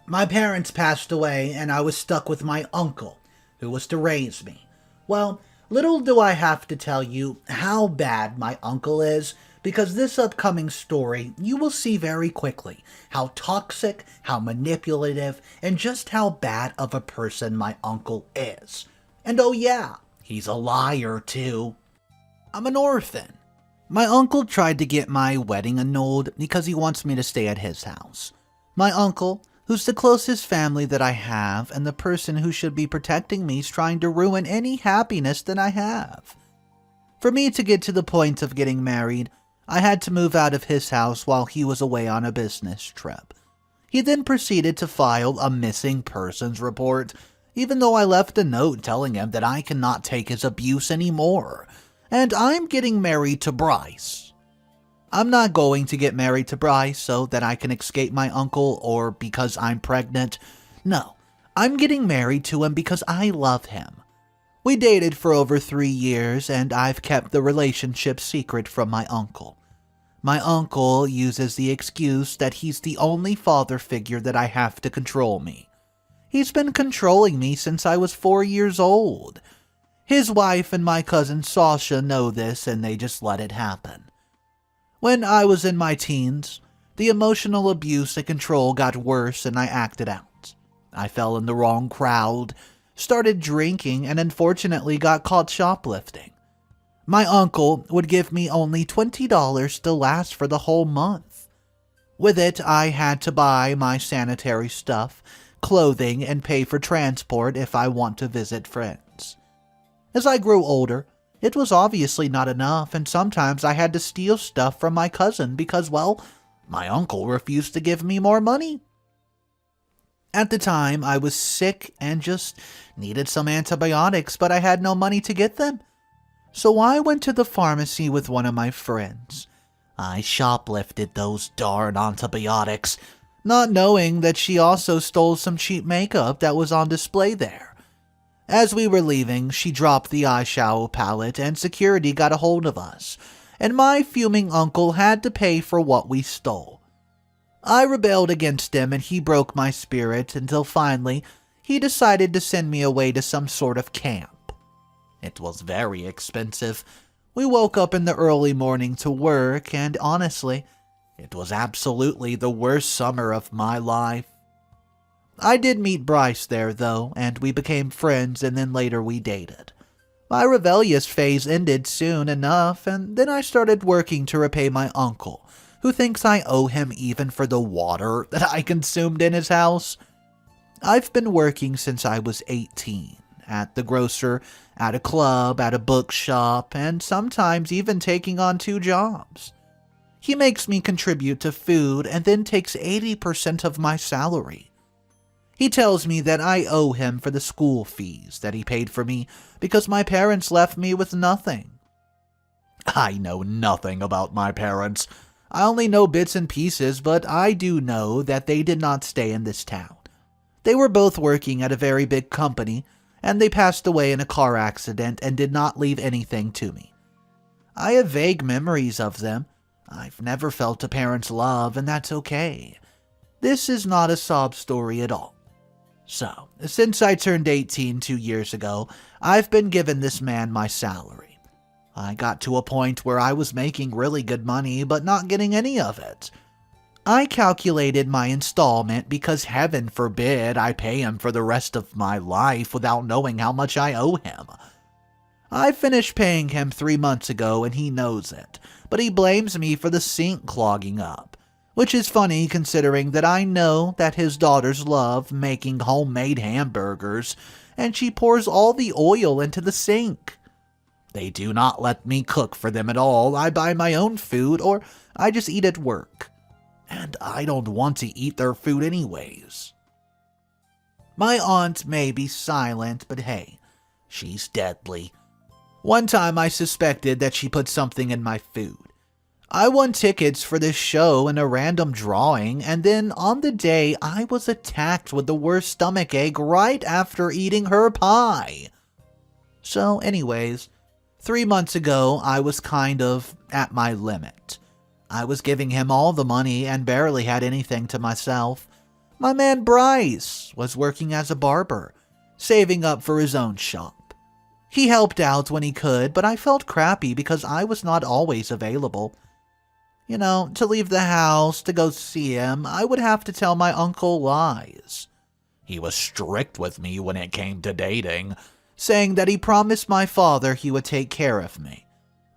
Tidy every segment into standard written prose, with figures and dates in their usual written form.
My parents passed away and I was stuck with my uncle, who was to raise me. Well, little do I have to tell you how bad my uncle is, because this upcoming story you will see very quickly how toxic, how manipulative, and just how bad of a person my uncle is. And oh yeah, he's a liar too. I'm an orphan. My uncle tried to get my wedding annulled because he wants me to stay at his house. My uncle, who's the closest family that I have and the person who should be protecting me, is trying to ruin any happiness that I have. For me to get to the point of getting married, I had to move out of his house while he was away on a business trip. He then proceeded to file a missing persons report, even though I left a note telling him that I cannot take his abuse anymore, and I'm getting married to Bryce. I'm not going to get married to Bryce so that I can escape my uncle or because I'm pregnant. No, I'm getting married to him because I love him. We dated for over 3 years and I've kept the relationship secret from my uncle. My uncle uses the excuse that he's the only father figure that I have to control me. He's been controlling me since I was 4 years old. His wife and my cousin Sasha know this and they just let it happen. When I was in my teens, the emotional abuse and control got worse and I acted out. I fell in the wrong crowd, started drinking, and unfortunately got caught shoplifting. My uncle would give me only $20 to last for the whole month. With it, I had to buy my sanitary stuff, clothing, and pay for transport if I want to visit friends. As I grew older, it was obviously not enough, and sometimes I had to steal stuff from my cousin because, well, my uncle refused to give me more money. At the time, I was sick and just needed some antibiotics, but I had no money to get them. So I went to the pharmacy with one of my friends. I shoplifted those darn antibiotics, not knowing that she also stole some cheap makeup that was on display there. As we were leaving, she dropped the eyeshadow palette and security got a hold of us, and my fuming uncle had to pay for what we stole. I rebelled against him and he broke my spirit until finally he decided to send me away to some sort of camp. It was very expensive. We woke up in the early morning to work and honestly, it was absolutely the worst summer of my life. I did meet Bryce there, though, and we became friends and then later we dated. My rebellious phase ended soon enough, and then I started working to repay my uncle, who thinks I owe him even for the water that I consumed in his house. I've been working since I was 18, at the grocer, at a club, at a bookshop, and sometimes even taking on 2 jobs. He makes me contribute to food and then takes 80% of my salary. He tells me that I owe him for the school fees that he paid for me because my parents left me with nothing. I know nothing about my parents. I only know bits and pieces, but I do know that they did not stay in this town. They were both working at a very big company, and they passed away in a car accident and did not leave anything to me. I have vague memories of them. I've never felt a parent's love, and that's okay. This is not a sob story at all. So, since I turned 18 2 years ago, I've been giving this man my salary. I got to a point where I was making really good money, but not getting any of it. I calculated my installment because heaven forbid I pay him for the rest of my life without knowing how much I owe him. I finished paying him 3 months ago and he knows it, but he blames me for the sink clogging up. Which is funny considering that I know that his daughters love making homemade hamburgers, and she pours all the oil into the sink. They do not let me cook for them at all. I buy my own food or I just eat at work. And I don't want to eat their food anyways. My aunt may be silent, but hey, she's deadly. One time I suspected that she put something in my food. I won tickets for this show in a random drawing, and then on the day I was attacked with the worst stomachache right after eating her pie. So anyways, 3 months ago I was kind of at my limit. I was giving him all the money and barely had anything to myself. My man Bryce was working as a barber, saving up for his own shop. He helped out when he could, but I felt crappy because I was not always available. To leave the house to go see him, I would have to tell my uncle lies. He was strict with me when it came to dating, saying that he promised my father he would take care of me.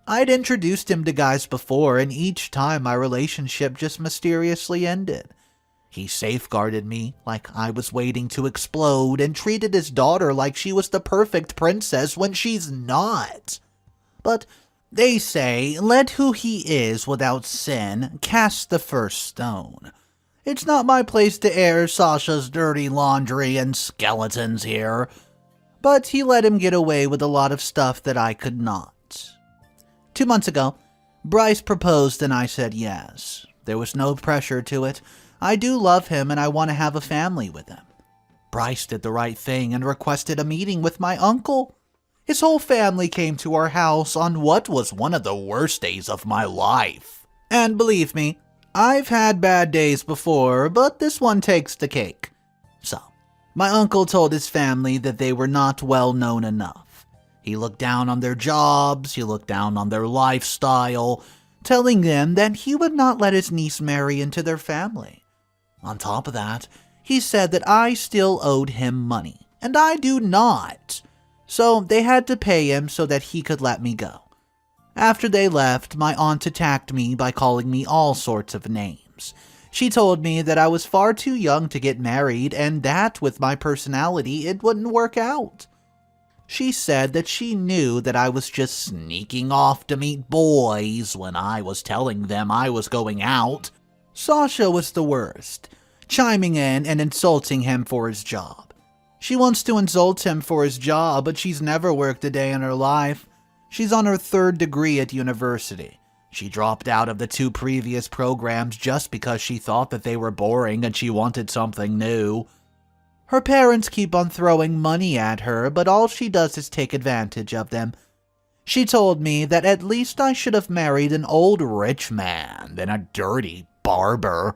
I'd introduced him to guys before, and each time my relationship just mysteriously ended. He safeguarded me like I was waiting to explode and treated his daughter like she was the perfect princess when she's not. But they say, let who he is without sin cast the first stone. It's not my place to air Sasha's dirty laundry and skeletons here, but he let him get away with a lot of stuff that I could not. 2 months ago, Bryce proposed and I said yes. There was no pressure to it. I do love him and I want to have a family with him. Bryce did the right thing and requested a meeting with my uncle. His whole family came to our house on what was one of the worst days of my life. And believe me, I've had bad days before, but this one takes the cake. So, my uncle told his family that they were not well known enough. He looked down on their jobs, he looked down on their lifestyle, telling them that he would not let his niece marry into their family. On top of that, he said that I still owed him money, and I do not. So they had to pay him so that he could let me go. After they left, my aunt attacked me by calling me all sorts of names. She told me that I was far too young to get married and that with my personality it wouldn't work out. She said that she knew that I was just sneaking off to meet boys when I was telling them I was going out. Sasha was the worst, chiming in and insulting him for his job. She wants to insult him for his job, but she's never worked a day in her life. She's on her 3rd degree at university. She dropped out of the 2 previous programs just because she thought that they were boring and she wanted something new. Her parents keep on throwing money at her, but all she does is take advantage of them. She told me that at least I should have married an old rich man than a dirty barber.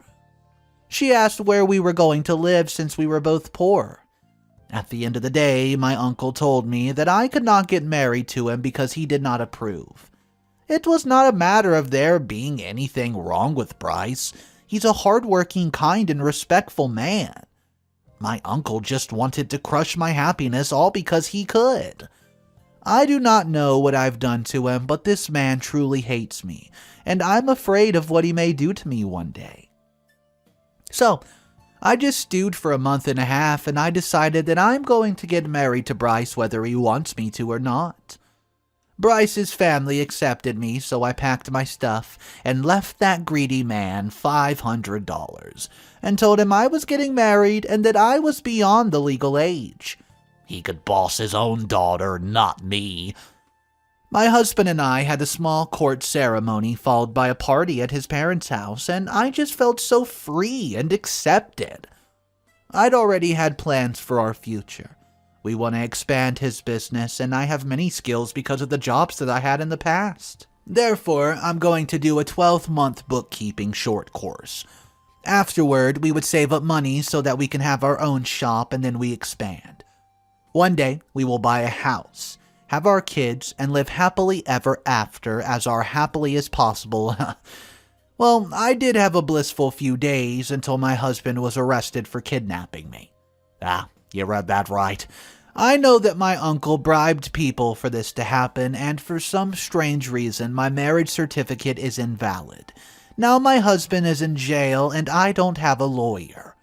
She asked where we were going to live since we were both poor. At the end of the day, my uncle told me that I could not get married to him because he did not approve. It was not a matter of there being anything wrong with Bryce. He's a hardworking, kind, and respectful man. My uncle just wanted to crush my happiness all because he could. I do not know what I've done to him, but this man truly hates me, and I'm afraid of what he may do to me one day. So, I just stewed for a month and a half, and I decided that I'm going to get married to Bryce whether he wants me to or not. Bryce's family accepted me, so I packed my stuff and left that greedy man $500 and told him I was getting married and that I was beyond the legal age. He could boss his own daughter, not me. My husband and I had a small court ceremony followed by a party at his parents' house, and I just felt so free and accepted. I'd already had plans for our future. We want to expand his business, and I have many skills because of the jobs that I had in the past. Therefore, I'm going to do a 12-month bookkeeping short course. Afterward, we would save up money so that we can have our own shop, and then we expand. One day, we will buy a house, have our kids, and live happily ever after as happily as possible. Well, I did have a blissful few days until my husband was arrested for kidnapping me. You read that right. I know that my uncle bribed people for this to happen, and for some strange reason, my marriage certificate is invalid. Now my husband is in jail, and I don't have a lawyer.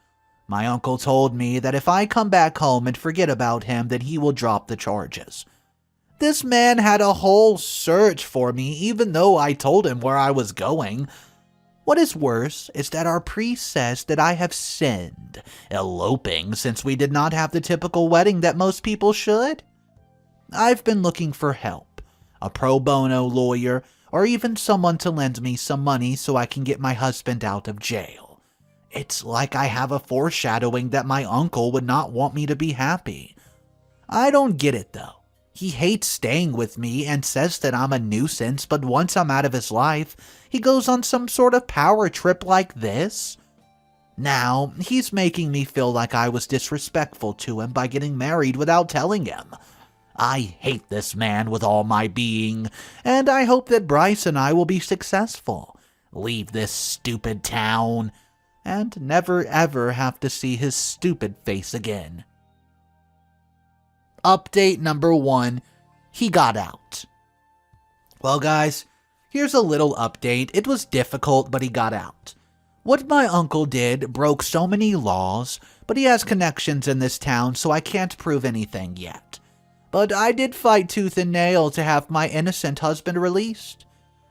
My uncle told me that if I come back home and forget about him, then he will drop the charges. This man had a whole search for me, even though I told him where I was going. What is worse is that our priest says that I have sinned, eloping since we did not have the typical wedding that most people should. I've been looking for help, a pro bono lawyer, or even someone to lend me some money so I can get my husband out of jail. It's like I have a foreshadowing that my uncle would not want me to be happy. I don't get it though. He hates staying with me and says that I'm a nuisance, but once I'm out of his life, he goes on some sort of power trip like this. Now, he's making me feel like I was disrespectful to him by getting married without telling him. I hate this man with all my being, and I hope that Bryce and I will be successful, leave this stupid town, and never ever have to see his stupid face again. Update number 1. He got out. Well, guys, here's a little update. It was difficult, but he got out. What my uncle did broke so many laws, but he has connections in this town, so I can't prove anything yet. But I did fight tooth and nail to have my innocent husband released.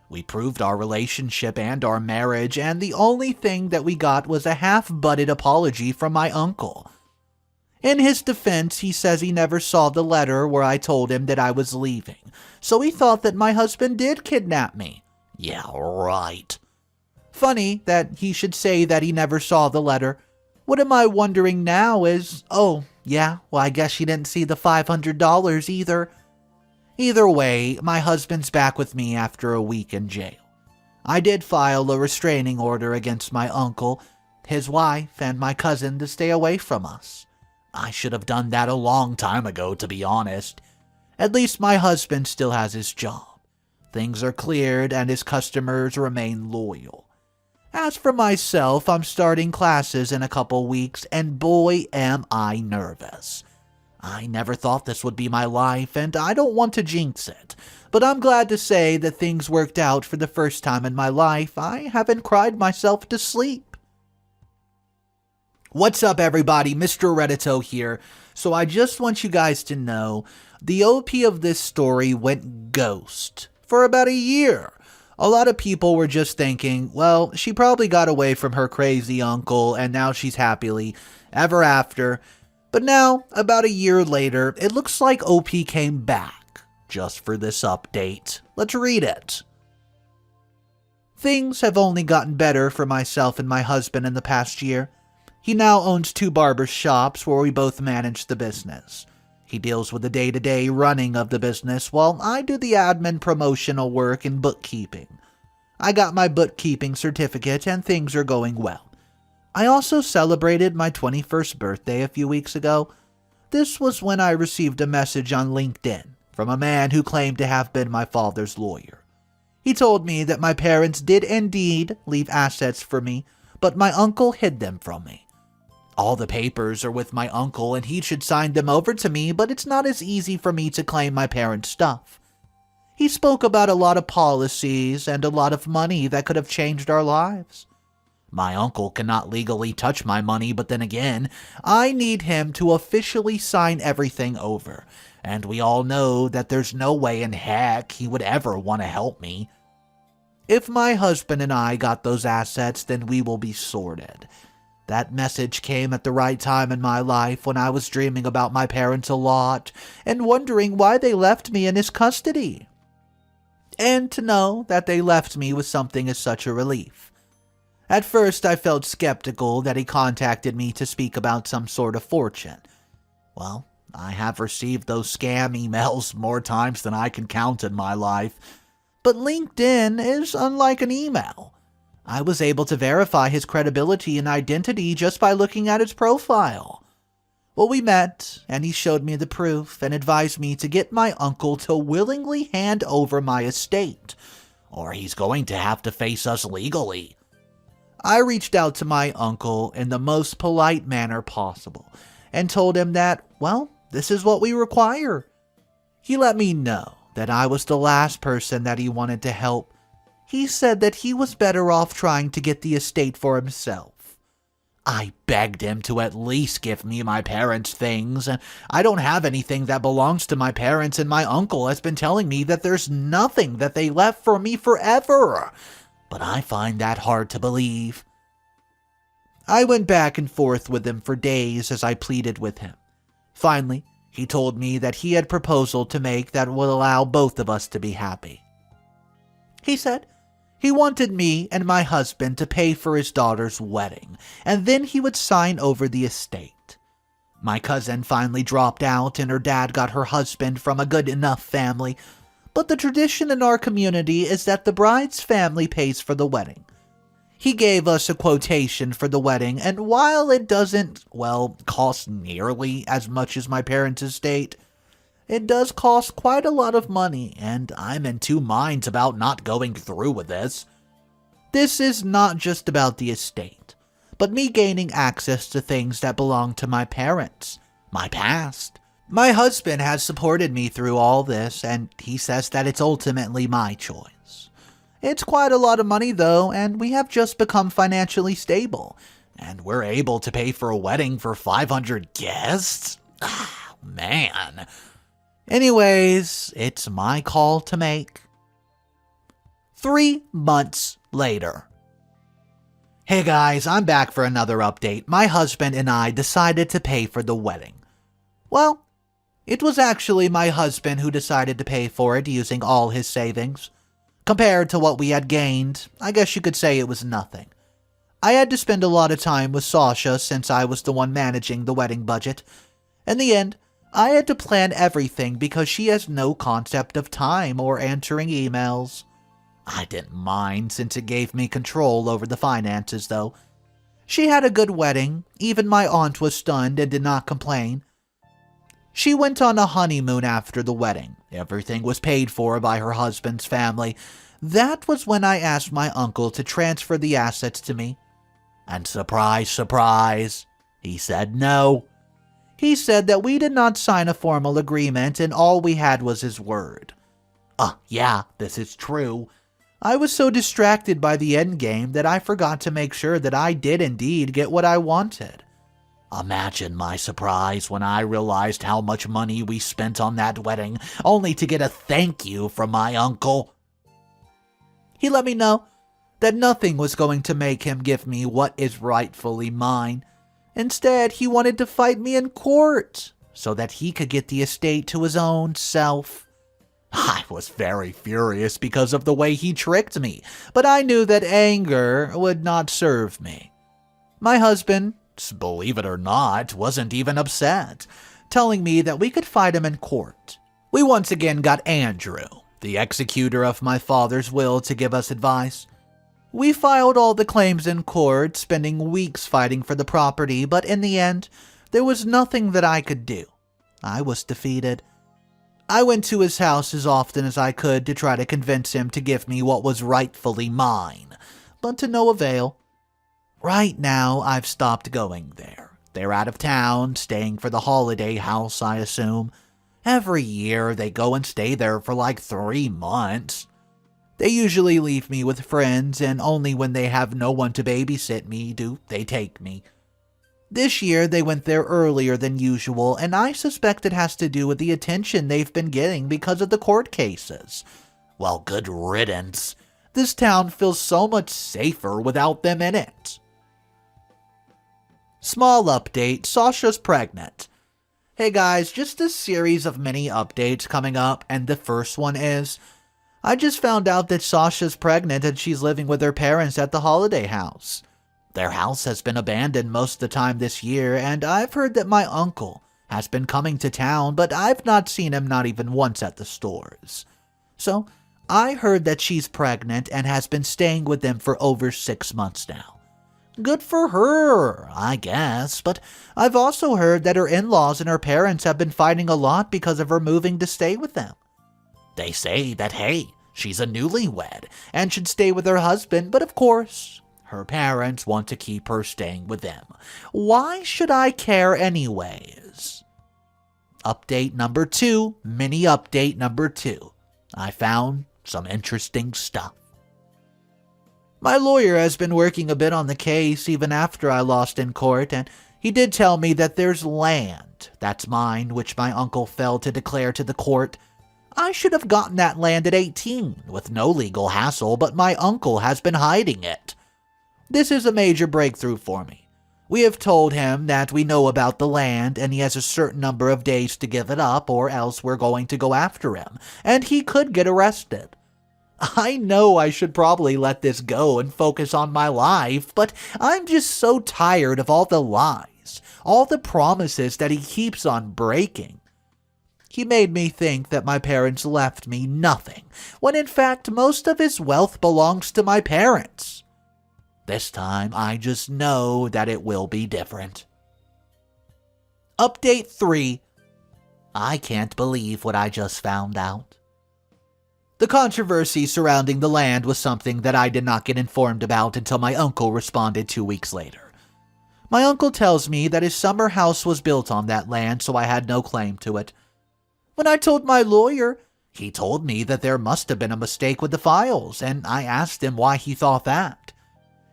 We proved our relationship and our marriage, and the only thing that we got was a half-butted apology from my uncle. In his defense, he says he never saw the letter where I told him that I was leaving, so he thought that my husband did kidnap me. Yeah, right. Funny that he should say that he never saw the letter. What am I wondering now is, oh, yeah, well, I guess she didn't see the $500 either. Either way, my husband's back with me after a week in jail. I did file a restraining order against my uncle, his wife, and my cousin to stay away from us. I should have done that a long time ago, to be honest. At least my husband still has his job. Things are cleared and his customers remain loyal. As for myself, I'm starting classes in a couple weeks, and boy am I nervous. I never thought this would be my life, and I don't want to jinx it, but I'm glad to say that things worked out for the first time in my life. I haven't cried myself to sleep. What's up, everybody? Mr. Reddito here. So I just want you guys to know, the OP of this story went ghost for about a year. A lot of people were just thinking, well, she probably got away from her crazy uncle and now she's happily ever after. But now, about a year later, it looks like OP came back just for this update. Let's read it. Things have only gotten better for myself and my husband in the past year. He now owns 2 barber shops where we both manage the business. He deals with the day-to-day running of the business while I do the admin promotional work and bookkeeping. I got my bookkeeping certificate and things are going well. I also celebrated my 21st birthday a few weeks ago. This was when I received a message on LinkedIn from a man who claimed to have been my father's lawyer. He told me that my parents did indeed leave assets for me, but my uncle hid them from me. All the papers are with my uncle and he should sign them over to me, but it's not as easy for me to claim my parents' stuff. He spoke about a lot of policies and a lot of money that could have changed our lives. My uncle cannot legally touch my money, but then again, I need him to officially sign everything over, and we all know that there's no way in heck he would ever want to help me. If my husband and I got those assets, then we will be sorted. That message came at the right time in my life when I was dreaming about my parents a lot and wondering why they left me in his custody. And to know that they left me with something is such a relief. At first, I felt skeptical that he contacted me to speak about some sort of fortune. Well, I have received those scam emails more times than I can count in my life. But LinkedIn is unlike an email. I was able to verify his credibility and identity just by looking at his profile. Well, we met, and he showed me the proof and advised me to get my uncle to willingly hand over my estate, or he's going to have to face us legally. I reached out to my uncle in the most polite manner possible and told him that, well, this is what we require. He let me know that I was the last person that he wanted to help. He said that he was better off trying to get the estate for himself. I begged him to at least give me my parents' things. I don't have anything that belongs to my parents, and my uncle has been telling me that there's nothing that they left for me forever. But I find that hard to believe. I went back and forth with him for days as I pleaded with him. Finally, he told me that he had a proposal to make that would allow both of us to be happy. He said he wanted me and my husband to pay for his daughter's wedding, and then he would sign over the estate. My cousin finally dropped out, and her dad got her husband from a good enough family, but the tradition in our community is that the bride's family pays for the wedding. He gave us a quotation for the wedding, and while it doesn't, cost nearly as much as my parents' estate, it does cost quite a lot of money, and I'm in two minds about not going through with this. This is not just about the estate, but me gaining access to things that belong to my parents, my past. My husband has supported me through all this, and he says that it's ultimately my choice. It's quite a lot of money, though, and we have just become financially stable, and we're able to pay for a wedding for 500 guests? Ah, man. Anyways, it's my call to make. 3 months later. Hey guys, I'm back for another update. My husband and I decided to pay for the wedding. Well, it was actually my husband who decided to pay for it using all his savings. Compared to what we had gained, I guess you could say it was nothing. I had to spend a lot of time with Sasha since I was the one managing the wedding budget. In the end, I had to plan everything because she has no concept of time or answering emails. I didn't mind since it gave me control over the finances, though. She had a good wedding. Even my aunt was stunned and did not complain. She went on a honeymoon after the wedding. Everything was paid for by her husband's family. That was when I asked my uncle to transfer the assets to me. And surprise, surprise, he said no. He said that we did not sign a formal agreement and all we had was his word. Yeah, this is true. I was so distracted by the endgame that I forgot to make sure that I did indeed get what I wanted. Imagine my surprise when I realized how much money we spent on that wedding, only to get a thank you from my uncle. He let me know that nothing was going to make him give me what is rightfully mine. Instead, he wanted to fight me in court so that he could get the estate to his own self. I was very furious because of the way he tricked me, but I knew that anger would not serve me. My husband, believe it or not, wasn't even upset, telling me that we could fight him in court. We once again got Andrew, the executor of my father's will, to give us advice. We filed all the claims in court, spending weeks fighting for the property, but in the end, there was nothing that I could do. I was defeated. I went to his house as often as I could to try to convince him to give me what was rightfully mine, but to no avail. Right now, I've stopped going there. They're out of town, staying for the holiday house, I assume. Every year, they go and stay there for like 3 months. They usually leave me with friends, and only when they have no one to babysit me do they take me. This year, they went there earlier than usual, and I suspect it has to do with the attention they've been getting because of the court cases. Well, good riddance. This town feels so much safer without them in it. Small update, Sasha's pregnant. Hey guys, just a series of mini updates coming up, and the first one is, I just found out that Sasha's pregnant and she's living with her parents at the holiday house. Their house has been abandoned most of the time this year, and I've heard that my uncle has been coming to town, but I've not seen him not even once at the stores. So, I heard that she's pregnant and has been staying with them for over 6 months now. Good for her, I guess, but I've also heard that her in-laws and her parents have been fighting a lot because of her moving to stay with them. They say that, hey, she's a newlywed and should stay with her husband, but of course, her parents want to keep her staying with them. Why should I care anyways? Update number 2, mini update number 2. I found some interesting stuff. My lawyer has been working a bit on the case even after I lost in court, and he did tell me that there's land that's mine, which my uncle failed to declare to the court. I should have gotten that land at 18 with no legal hassle, but my uncle has been hiding it. This is a major breakthrough for me. We have told him that we know about the land and he has a certain number of days to give it up, or else we're going to go after him, and he could get arrested. I know I should probably let this go and focus on my life, but I'm just so tired of all the lies, all the promises that he keeps on breaking. He made me think that my parents left me nothing, when in fact most of his wealth belongs to my parents. This time, I just know that it will be different. Update 3. I can't believe what I just found out. The controversy surrounding the land was something that I did not get informed about until my uncle responded 2 weeks later. My uncle tells me that his summer house was built on that land, so I had no claim to it. When I told my lawyer, he told me that there must have been a mistake with the files, and I asked him why he thought that.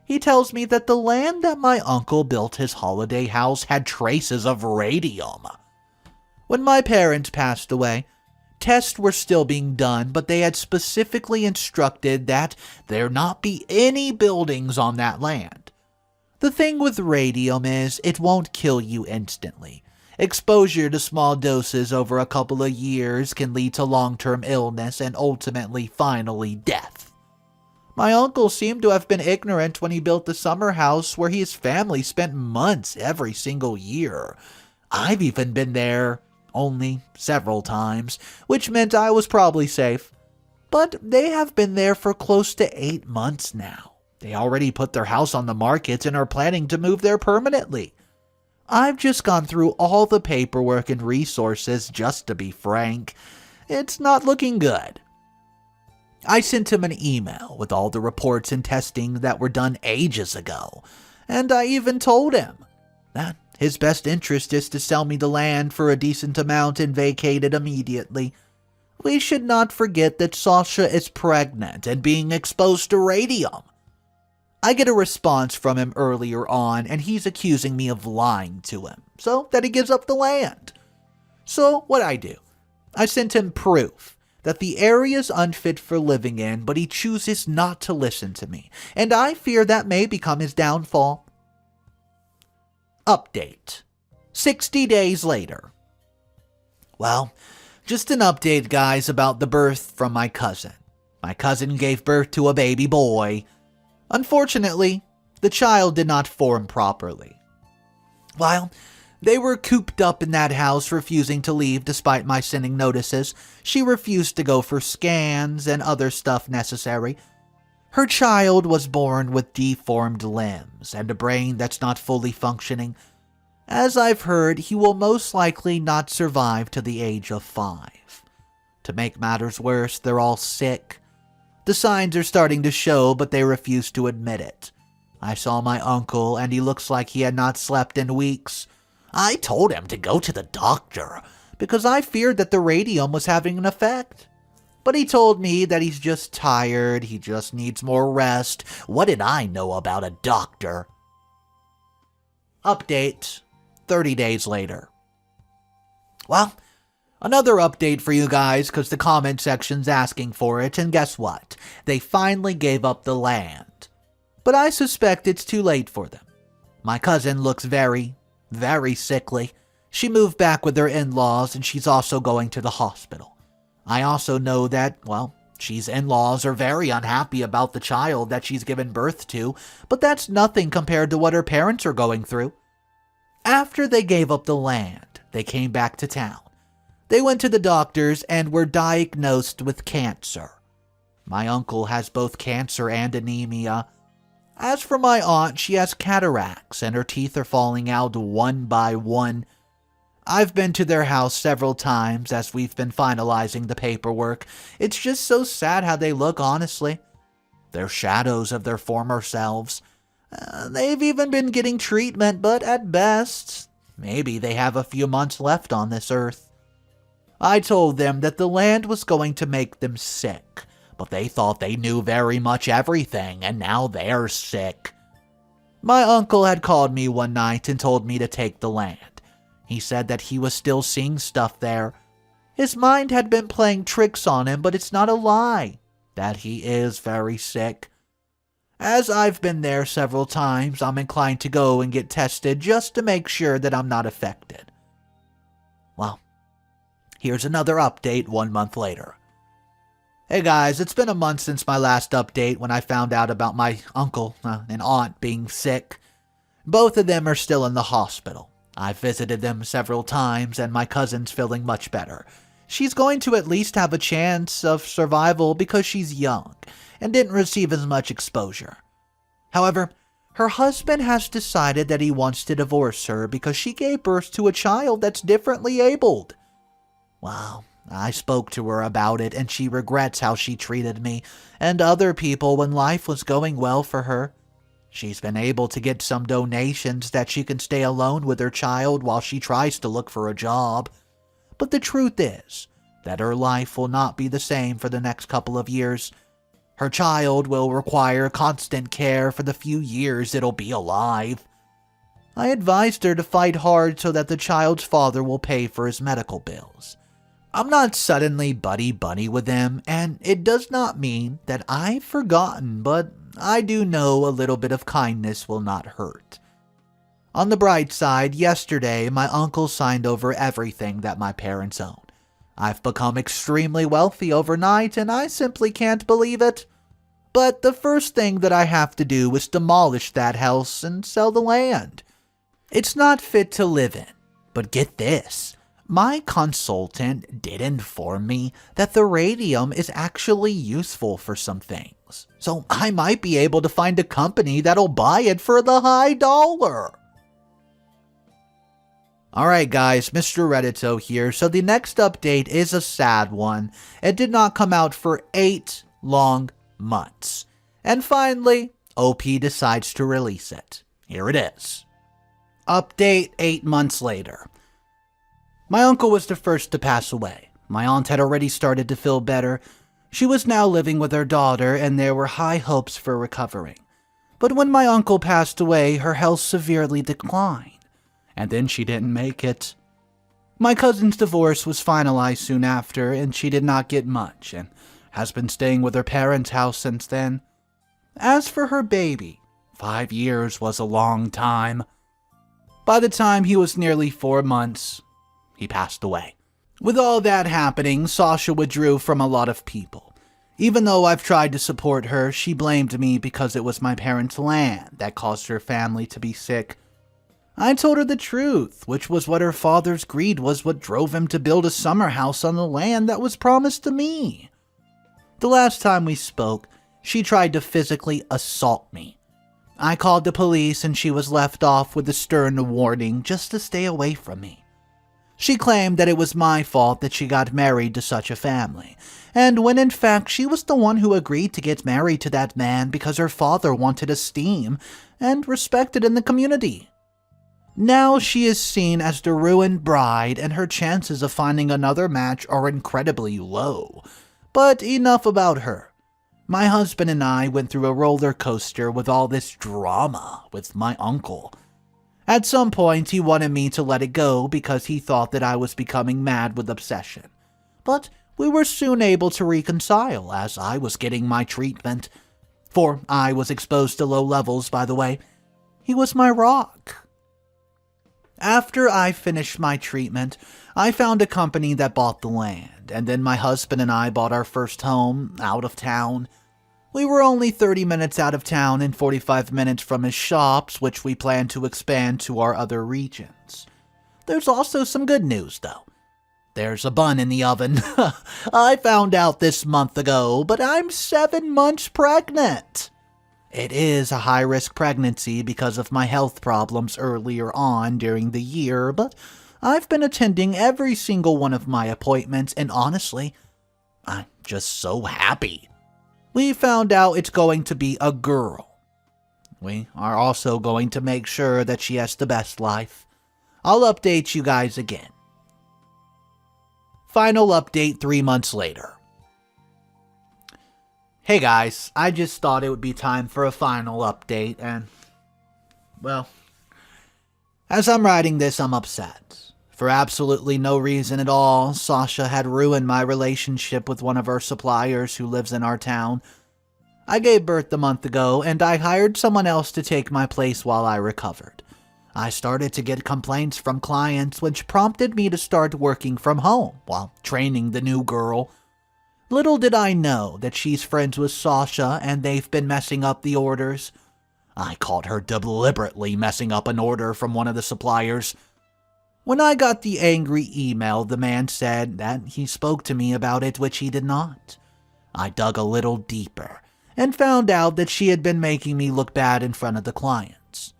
He tells me that the land that my uncle built his holiday house had traces of radium. When my parents passed away, tests were still being done, but they had specifically instructed that there not be any buildings on that land. The thing with radium is it won't kill you instantly. Exposure to small doses over a couple of years can lead to long-term illness and ultimately, finally, death. My uncle seemed to have been ignorant when he built the summer house where his family spent months every single year. I've even been there only several times, which meant I was probably safe. But they have been there for close to 8 months now. They already put their house on the market and are planning to move there permanently. I've just gone through all the paperwork and resources, just to be frank. It's not looking good. I sent him an email with all the reports and testing that were done ages ago, and I even told him that his best interest is to sell me the land for a decent amount and vacate it immediately. We should not forget that Sasha is pregnant and being exposed to radium. I get a response from him earlier on, and he's accusing me of lying to him, so that he gives up the land. So what I do? I sent him proof that the area's unfit for living in, but he chooses not to listen to me, and I fear that may become his downfall. Update. 60 days later. Well, just an update, guys, about the birth from my cousin. My cousin gave birth to a baby boy. Unfortunately, the child did not form properly. While they were cooped up in that house, refusing to leave despite my sending notices, she refused to go for scans and other stuff necessary. Her child was born with deformed limbs and a brain that's not fully functioning. As I've heard, he will most likely not survive to the age of 5. To make matters worse, they're all sick. The signs are starting to show, but they refuse to admit it. I saw my uncle, and he looks like he had not slept in weeks. I told him to go to the doctor, because I feared that the radium was having an effect. But he told me that he's just tired, he just needs more rest. What did I know about a doctor? Update, 30 days later. Well, another update for you guys, because the comment section's asking for it, and guess what? They finally gave up the land. But I suspect it's too late for them. My cousin looks very, very sickly. She moved back with her in-laws, and she's also going to the hospital. I also know that, well, she's in-laws are very unhappy about the child that she's given birth to, but that's nothing compared to what her parents are going through. After they gave up the land, they came back to town. They went to the doctors and were diagnosed with cancer. My uncle has both cancer and anemia. As for my aunt, she has cataracts and her teeth are falling out one by one. I've been to their house several times as we've been finalizing the paperwork. It's just so sad how they look, honestly. They're shadows of their former selves. They've even been getting treatment, but at best, maybe they have a few months left on this earth. I told them that the land was going to make them sick, but they thought they knew very much everything, and now they're sick. My uncle had called me one night and told me to take the land. He said that he was still seeing stuff there. His mind had been playing tricks on him, but it's not a lie that he is very sick. As I've been there several times, I'm inclined to go and get tested just to make sure that I'm not affected. Well, here's another update 1 month later. Hey guys, it's been a month since my last update when I found out about my uncle and aunt being sick. Both of them are still in the hospital. I've visited them several times, and my cousin's feeling much better. She's going to at least have a chance of survival because she's young and didn't receive as much exposure. However, Her husband has decided that he wants to divorce her because she gave birth to a child that's differently abled. Well, I spoke to her about it, and she regrets how she treated me and other people when life was going well for her. She's been able to get some donations that she can stay alone with her child while she tries to look for a job. But the truth is that her life will not be the same for the next couple of years. Her child will require constant care for the few years it'll be alive. I advised her to fight hard so that the child's father will pay for his medical bills. I'm not suddenly buddy-bunny with him, and it does not mean that I've forgotten, but I do know a little bit of kindness will not hurt. On the bright side, yesterday my uncle signed over everything that my parents own. I've become extremely wealthy overnight, and I simply can't believe it. But the first thing that I have to do is demolish that house and sell the land. It's not fit to live in, but get this. My consultant did inform me that the radium is actually useful for some things, so I might be able to find a company that'll buy it for the high dollar. Alright guys, Mr. Reddito here. So the next update is a sad one. It did not come out for 8 long months. And finally, OP decides to release it. Here it is. Update 8 months later. My uncle was the first to pass away. My aunt had already started to feel better. She was now living with her daughter, and there were high hopes for recovering. But when my uncle passed away, her health severely declined. And then she didn't make it. My cousin's divorce was finalized soon after, and she did not get much, and has been staying with her parents' house since then. As for her baby, 5 years was a long time. By the time he was nearly 4 months, he passed away. With all that happening, Sasha withdrew from a lot of people. Even though I've tried to support her, she blamed me because it was my parents' land that caused her family to be sick. I told her the truth, which was what her father's greed was what drove him to build a summer house on the land that was promised to me. The last time we spoke, she tried to physically assault me. I called the police and she was left off with a stern warning just to stay away from me. She claimed that it was my fault that she got married to such a family, and when in fact she was the one who agreed to get married to that man because her father wanted esteem and respected in the community. Now she is seen as the ruined bride, and her chances of finding another match are incredibly low. But enough about her. My husband and I went through a roller coaster with all this drama with my uncle. At some point, he wanted me to let it go because he thought that I was becoming mad with obsession. But we were soon able to reconcile as I was getting my treatment. For I was exposed to low levels, by the way. He was my rock. After I finished my treatment, I found a company that bought the land, and then my husband and I bought our first home out of town. We were only 30 minutes out of town and 45 minutes from his shops, which we plan to expand to our other regions. There's also some good news, though. There's a bun in the oven. I found out this month ago, but I'm 7 months pregnant. It is a high-risk pregnancy because of my health problems earlier on during the year, but I've been attending every single one of my appointments, and honestly, I'm just so happy. We found out it's going to be a girl. We are also going to make sure that she has the best life. I'll update you guys again. Final update 3 months later. Hey guys, I just thought it would be time for a final update, and, well, as I'm writing this, I'm upset. For absolutely no reason at all, Sasha had ruined my relationship with one of our suppliers who lives in our town. I gave birth a month ago, and I hired someone else to take my place while I recovered. I started to get complaints from clients, which prompted me to start working from home while training the new girl. Little did I know that she's friends with Sasha and they've been messing up the orders. I caught her deliberately messing up an order from one of the suppliers. When I got the angry email, the man said that he spoke to me about it, which he did not. I dug a little deeper, and found out that she had been making me look bad in front of the clients.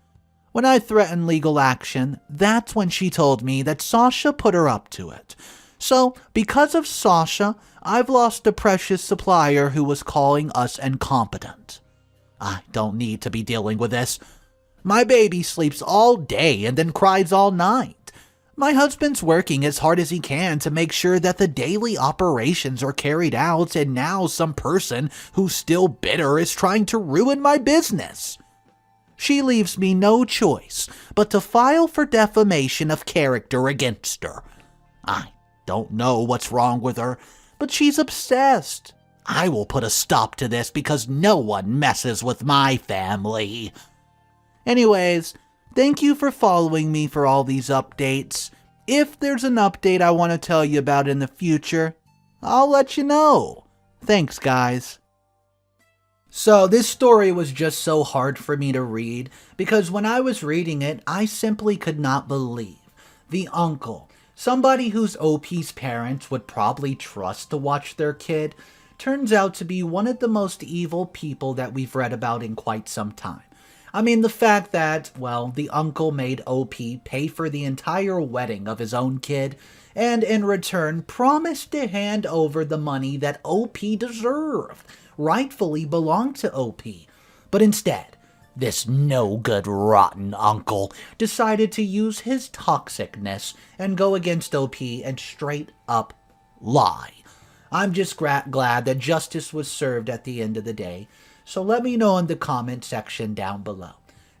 When I threatened legal action, that's when she told me that Sasha put her up to it. So, because of Sasha, I've lost a precious supplier who was calling us incompetent. I don't need to be dealing with this. My baby sleeps all day and then cries all night. My husband's working as hard as he can to make sure that the daily operations are carried out, and now some person who's still bitter is trying to ruin my business. She leaves me no choice but to file for defamation of character against her. I don't know what's wrong with her, but she's obsessed. I will put a stop to this because no one messes with my family. Anyways, thank you for following me for all these updates. If there's an update I want to tell you about in the future, I'll let you know. Thanks, guys. So this story was just so hard for me to read because when I was reading it, I simply could not believe the uncle, somebody whose OP's parents would probably trust to watch their kid, turns out to be one of the most evil people that we've read about in quite some time. I mean, the fact that, well, the uncle made OP pay for the entire wedding of his own kid, and in return promised to hand over the money that OP deserved, rightfully belonged to OP. But instead, this no-good rotten uncle decided to use his toxicness and go against OP and straight up lie. I'm just glad that justice was served at the end of the day. So let me know in the comment section down below.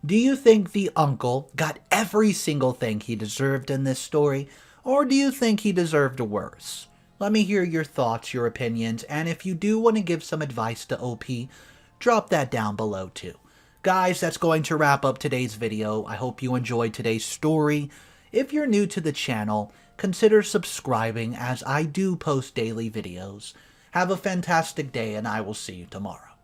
Do you think the uncle got every single thing he deserved in this story? Or do you think he deserved worse? Let me hear your thoughts, your opinions, and if you do want to give some advice to OP, drop that down below too. Guys, that's going to wrap up today's video. I hope you enjoyed today's story. If you're new to the channel, consider subscribing as I do post daily videos. Have a fantastic day and I will see you tomorrow.